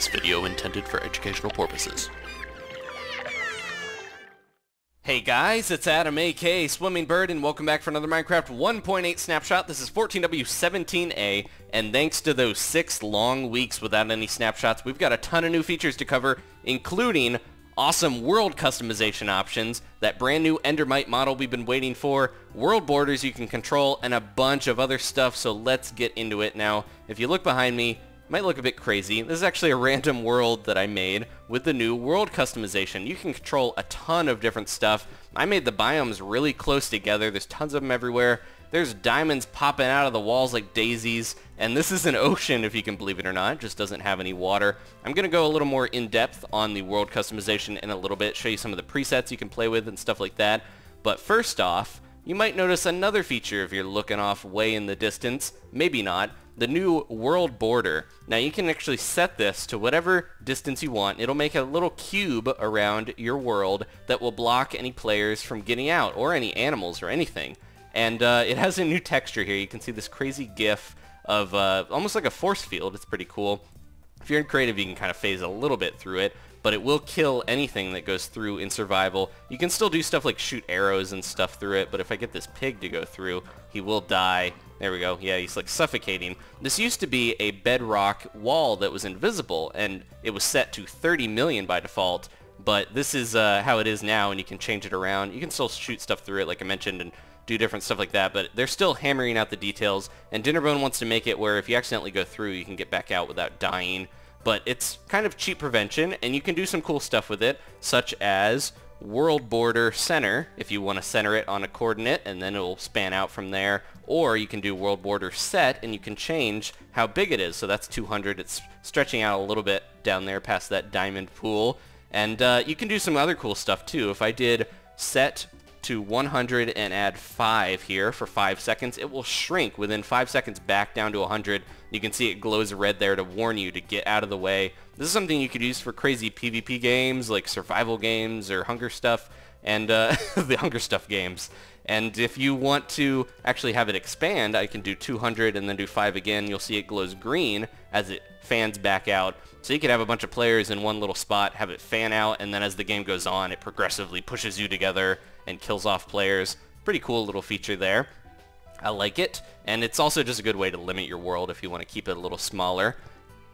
This video intended for educational purposes. Hey guys, it's Adam aka Swimming Bird and welcome back for another Minecraft 1.8 Snapshot. This is 14W17A, and thanks to those 6 long weeks without any snapshots, we've got a ton of new features to cover, including awesome world customization options, that brand new Endermite model we've been waiting for, world borders you can control, and a bunch of other stuff, so let's get into it now. If you look behind me, might look a bit crazy. This is actually a random world that I made with the new world customization. You can control a ton of different stuff. I made the biomes really close together. There's tons of them everywhere. There's diamonds popping out of the walls like daisies. And this is an ocean, if you can believe it or not. It just doesn't have any water. I'm going to go a little more in-depth on the world customization in a little bit, show you some of the presets you can play with and stuff like that. But first off, you might notice another feature if you're looking off way in the distance. Maybe not. The new world border. Now you can actually set this to whatever distance you want. It'll make a little cube around your world that will block any players from getting out, or any animals or anything. And it has a new texture here. You can see this crazy gif of almost like a force field. It's pretty cool. If you're in creative, you can kind of phase a little bit through it, but it will kill anything that goes through in survival. You can still do stuff like shoot arrows and stuff through it, but if I get this pig to go through, he will die. There we go. Yeah, he's like suffocating. This used to be a bedrock wall that was invisible, and it was set to 30 million by default, but this is how it is now, and you can change it around. You can still shoot stuff through it, like I mentioned, and do different stuff like that, but they're still hammering out the details, and Dinnerbone wants to make it where if you accidentally go through, you can get back out without dying. But it's kind of cheap prevention, and you can do some cool stuff with it, such as world border center, if you want to center it on a coordinate, and then it will span out from there. Or you can do world border set, and you can change how big it is. So that's 200. It's stretching out a little bit down there past that diamond pool. And you can do some other cool stuff too. If I did set to 100 and add 5 here for 5 seconds, it will shrink within 5 seconds back down to 100. You can see it glows red there to warn you to get out of the way. This is something you could use for crazy PvP games like survival games or hunger stuff, and the hunger stuff games. And if you want to actually have it expand, I can do 200 and then do 5 again. You'll see it glows green as it fans back out. So you could have a bunch of players in one little spot, have it fan out, and then as the game goes on, it progressively pushes you together and kills off players. Pretty cool little feature there. I like it, and it's also just a good way to limit your world if you want to keep it a little smaller.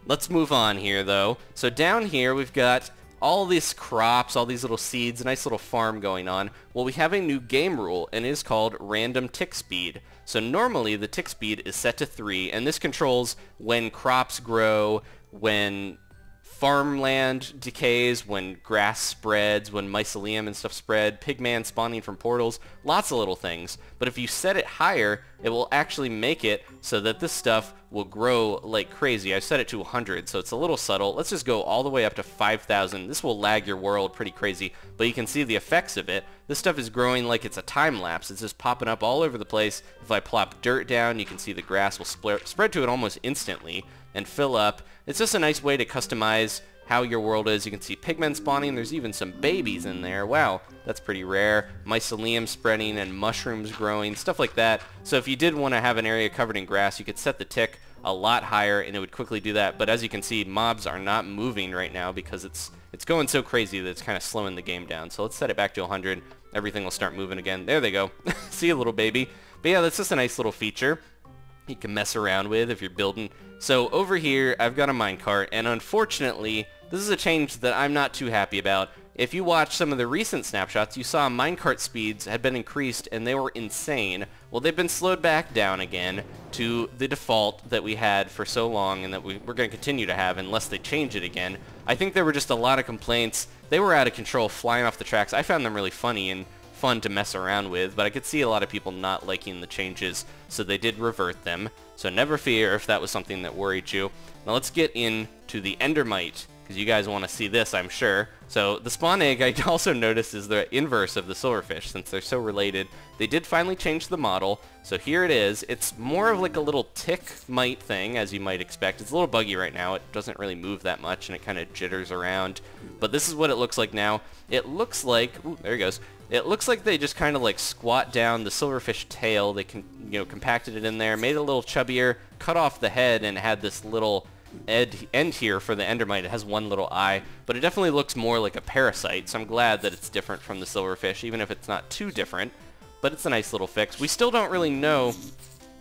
Let's move on here though. So down here we've got all these crops, all these little seeds, a nice little farm going on. Well, we have a new game rule, and it is called random tick speed. So normally the tick speed is set to 3, and this controls when crops grow, when farmland decays, when grass spreads, when mycelium and stuff spread, pigman spawning from portals, lots of little things. But if you set it higher, it will actually make it so that this stuff will grow like crazy. I set it to 100, so it's a little subtle. Let's just go all the way up to 5,000. This will lag your world pretty crazy, but you can see the effects of it. This stuff is growing like it's a time lapse. It's just popping up all over the place. If I plop dirt down, you can see the grass will spread to it almost instantly and fill up. It's just a nice way to customize how your world is. You can see pigmen spawning. There's even some babies in there. Wow, that's pretty rare. Mycelium spreading and mushrooms growing, stuff like that. So if you did want to have an area covered in grass, you could set the tick a lot higher and it would quickly do that. But as you can see, mobs are not moving right now because it's going so crazy that it's kind of slowing the game down. So let's set it back to 100. Everything will start moving again. There they go. See, a little baby. But yeah, that's just a nice little feature you can mess around with if you're building. So over here, I've got a minecart, and unfortunately, this is a change that I'm not too happy about. If you watch some of the recent snapshots, you saw minecart speeds had been increased, and they were insane. Well, they've been slowed back down again to the default that we had for so long, and that we're going to continue to have unless they change it again. I think there were just a lot of complaints. They were out of control, flying off the tracks. I found them really funny and fun to mess around with, but I could see a lot of people not liking the changes, so they did revert them. So never fear if that was something that worried you. Now let's get into the Endermite, because you guys want to see this, I'm sure. So the spawn egg, I also noticed, is the inverse of the silverfish, since they're so related. They did finally change the model, so here it is. It's more of like a little tick-mite thing, as you might expect. It's a little buggy right now. It doesn't really move that much, and it kind of jitters around. But this is what it looks like now. It looks like, ooh, there he goes. It looks like they just kind of like squat down the silverfish tail. They compacted it in there, made it a little chubbier, cut off the head, and had this little end here for the Endermite, it has one little eye, but it definitely looks more like a parasite, so I'm glad that it's different from the silverfish, even if it's not too different. But it's a nice little fix. We still don't really know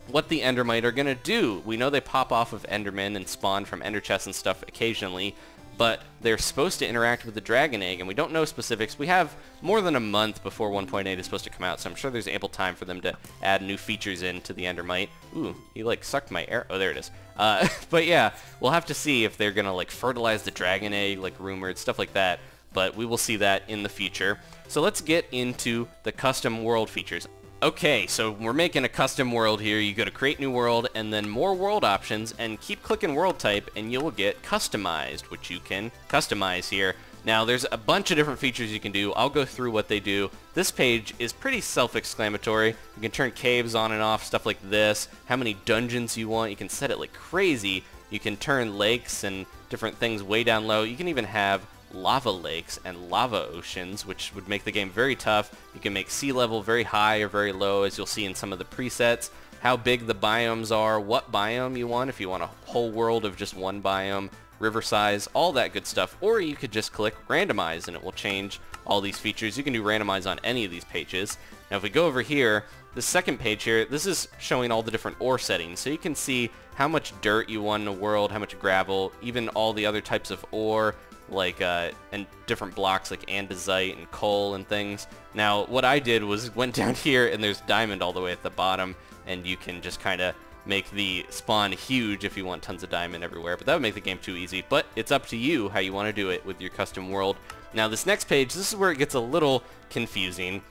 what the Endermite are going to do. We know they pop off of Endermen and spawn from Ender chests and stuff occasionally, but they're supposed to interact with the dragon egg, and we don't know specifics. We have more than a month before 1.8 is supposed to come out, so I'm sure there's ample time for them to add new features into the Endermite. Ooh, he like sucked my air. Oh, there it is. But yeah, we'll have to see if they're going to like fertilize the dragon egg, like rumored, stuff like that. But we will see that in the future. So let's get into the custom world features. Okay, so we're making a custom world here. You go to create new world and then more world options and keep clicking world type and you'll get customized, which you can customize here. Now there's a bunch of different features you can do. I'll go through what they do. This page is pretty self-explanatory. You can turn caves on and off, stuff like this. How many dungeons you want. You can set it like crazy. You can turn lakes and different things way down low. You can even have lava lakes and lava oceans, which would make the game very tough. You can make sea level very high or very low, as you'll see in some of the presets. How big the biomes are, what biome you want, if you want a whole world of just one biome, river size, all that good stuff. Or you could just click randomize and it will change all these features. You can do randomize on any of these pages. Now if we go over here, the second page here, this is showing all the different ore settings. So you can see how much dirt you want in a world, how much gravel, even all the other types of ore, like and different blocks like andesite and coal and things. Now what I did was went down here and there's diamond all the way at the bottom, and you can just kind of make the spawn huge if you want tons of diamond everywhere, but that would make the game too easy. But it's up to you how you want to do it with your custom world. Now this next page, this is where it gets a little confusing.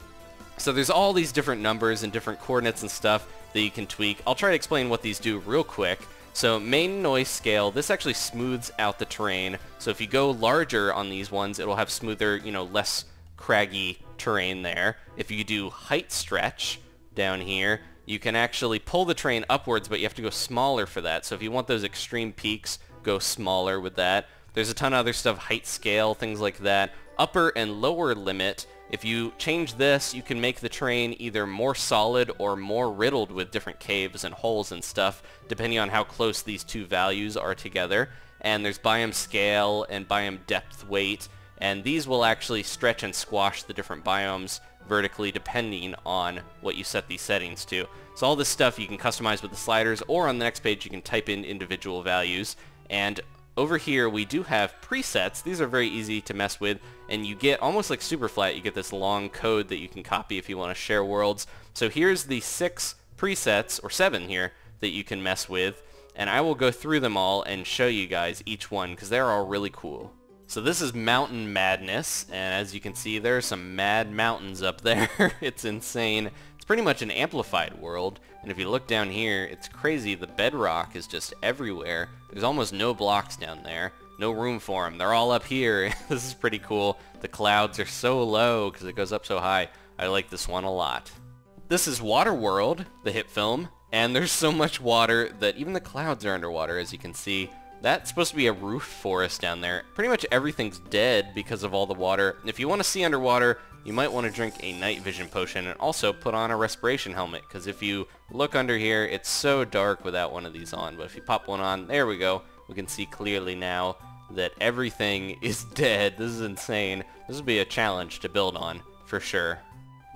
So there's all these different numbers and different coordinates and stuff that you can tweak. I'll try to explain what these do real quick. So main noise scale, this actually smooths out the terrain. So if you go larger on these ones, it'll have smoother, you know, less craggy terrain there. If you do height stretch down here, you can actually pull the terrain upwards, but you have to go smaller for that. So if you want those extreme peaks, go smaller with that. There's a ton of other stuff, height scale, things like that. Upper and lower limit. If you change this, you can make the terrain either more solid or more riddled with different caves and holes and stuff, depending on how close these two values are together. And there's biome scale and biome depth weight, and these will actually stretch and squash the different biomes vertically depending on what you set these settings to. So all this stuff you can customize with the sliders, or on the next page you can type in individual values. And over here we do have presets. These are very easy to mess with, and you get almost like Superflat, you get this long code that you can copy if you want to share worlds. So here's the 6 presets, or 7 here, that you can mess with, and I will go through them all and show you guys each one because they're all really cool. So this is Mountain Madness, and as you can see there are some mad mountains up there. It's insane. It's pretty much an amplified world, and if you look down here, it's crazy. The bedrock is just everywhere. There's almost no blocks down there. No room for them. They're all up here. This is pretty cool. The clouds are so low because it goes up so high. I like this one a lot. This is Waterworld, the hit film, and there's so much water that even the clouds are underwater, as you can see. That's supposed to be a roof forest down there. Pretty much everything's dead because of all the water. If you want to see underwater, you might want to drink a night vision potion and also put on a respiration helmet, because if you look under here, it's so dark without one of these on. But if you pop one on, there we go. We can see clearly now that everything is dead. This is insane. This would be a challenge to build on, for sure.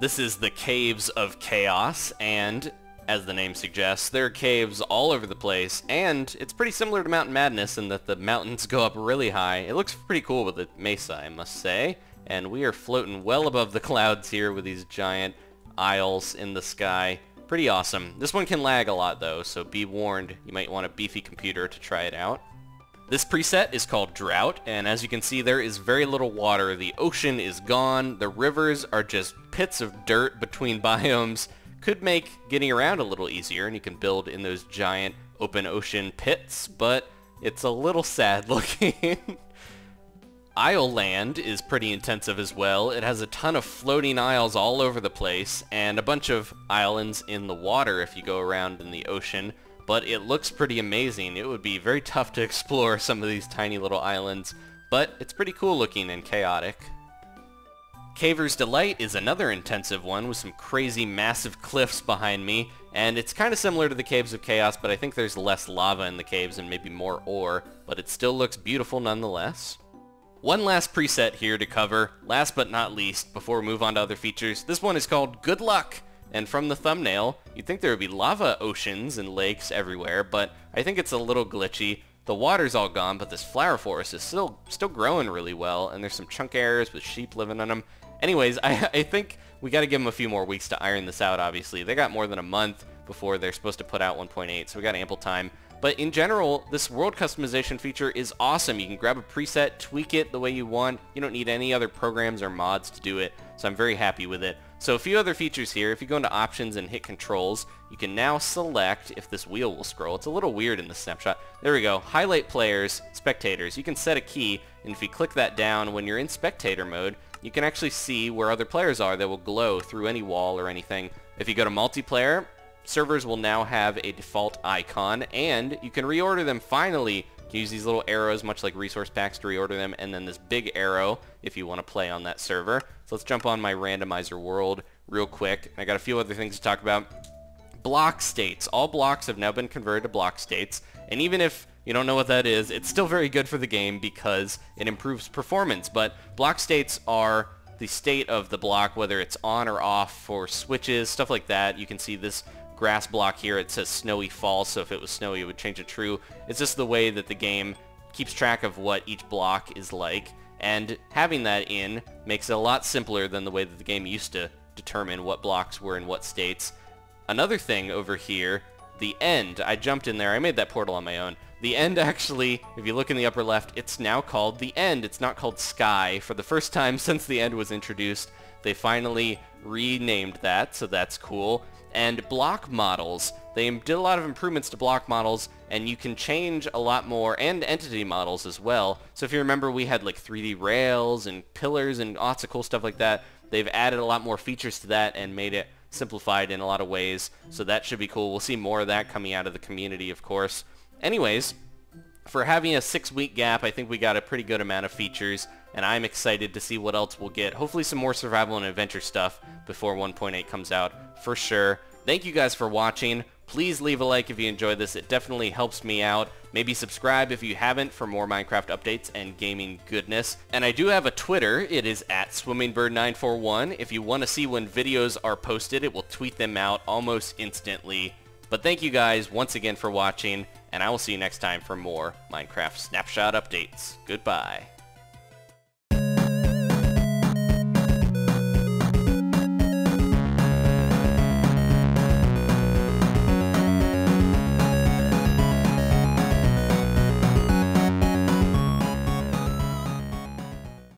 This is the Caves of Chaos, and as the name suggests, there are caves all over the place, and it's pretty similar to Mountain Madness in that the mountains go up really high. It looks pretty cool with the mesa, I must say, and we are floating well above the clouds here with these giant isles in the sky. Pretty awesome. This one can lag a lot though, so be warned. You might want a beefy computer to try it out. This preset is called Drought, and as you can see, there is very little water. The ocean is gone. The rivers are just pits of dirt between biomes. Could make getting around a little easier, and you can build in those giant open ocean pits, but it's a little sad looking. Isle land is pretty intensive as well. It has a ton of floating isles all over the place, and a bunch of islands in the water if you go around in the ocean, but it looks pretty amazing. It would be very tough to explore some of these tiny little islands, but it's pretty cool looking and chaotic. Caver's Delight is another intensive one with some crazy massive cliffs behind me, And it's kind of similar to the Caves of Chaos, but I think there's less lava in the caves and maybe more ore, but it still looks beautiful nonetheless. One last preset here to cover, last but not least, before we move on to other features. This one is called Good Luck, and from the thumbnail, you'd think there would be lava oceans and lakes everywhere, but I think it's a little glitchy. The water's all gone, but this flower forest is still growing really well, and there's some chunk errors with sheep living on them. Anyways, I think we got to give them a few more weeks to iron this out, obviously. They got more than a month before they're supposed to put out 1.8, so we got ample time. But in general, this world customization feature is awesome. You can grab a preset, tweak it the way you want. You don't need any other programs or mods to do it, so I'm very happy with it. So a few other features here. If you go into options and hit controls, you can now select if this wheel will scroll. It's a little weird in this snapshot. There we go. Highlight players, spectators. You can set a key, and if you click that down when you're in spectator mode, you can actually see where other players are that will glow through any wall or anything. If you go to multiplayer, servers will now have a default icon, and you can reorder them finally. You can use these little arrows, much like resource packs, to reorder them, and then this big arrow if you want to play on that server. So let's jump on my randomizer world real quick. I got a few other things to talk about. Block states. All blocks have now been converted to block states, and even if you don't know what that is, it's still very good for the game because it improves performance. But block states are the state of the block, whether it's on or off for switches, stuff like that. You can see this grass block here, it says snowy false, so if it was snowy it would change it true. It's just the way that the game keeps track of what each block is like, and having that in makes it a lot simpler than the way that the game used to determine what blocks were in what states. Another thing over here, the end, I jumped in there, I made that portal on my own. The end actually, if you look in the upper left, it's now called the end. It's not called Sky. For the first time since the end was introduced, they finally renamed that, so that's cool. And block models, they did a lot of improvements to block models, and you can change a lot more, and entity models as well. So if you remember, we had like 3D rails and pillars and lots of cool stuff like that. They've added a lot more features to that and made it simplified in a lot of ways, so that should be cool. We'll see more of that coming out of the community, of course. Anyways, for having a 6-week gap, I think we got a pretty good amount of features, and I'm excited to see what else we'll get. Hopefully some more survival and adventure stuff before 1.8 comes out, for sure. Thank you guys for watching. Please leave a like if you enjoyed this. It definitely helps me out. Maybe subscribe if you haven't for more Minecraft updates and gaming goodness. And I do have a Twitter. It is at SwimmingBird941. If you want to see when videos are posted, it will tweet them out almost instantly. But thank you guys once again for watching, and I will see you next time for more Minecraft Snapshot updates. Goodbye.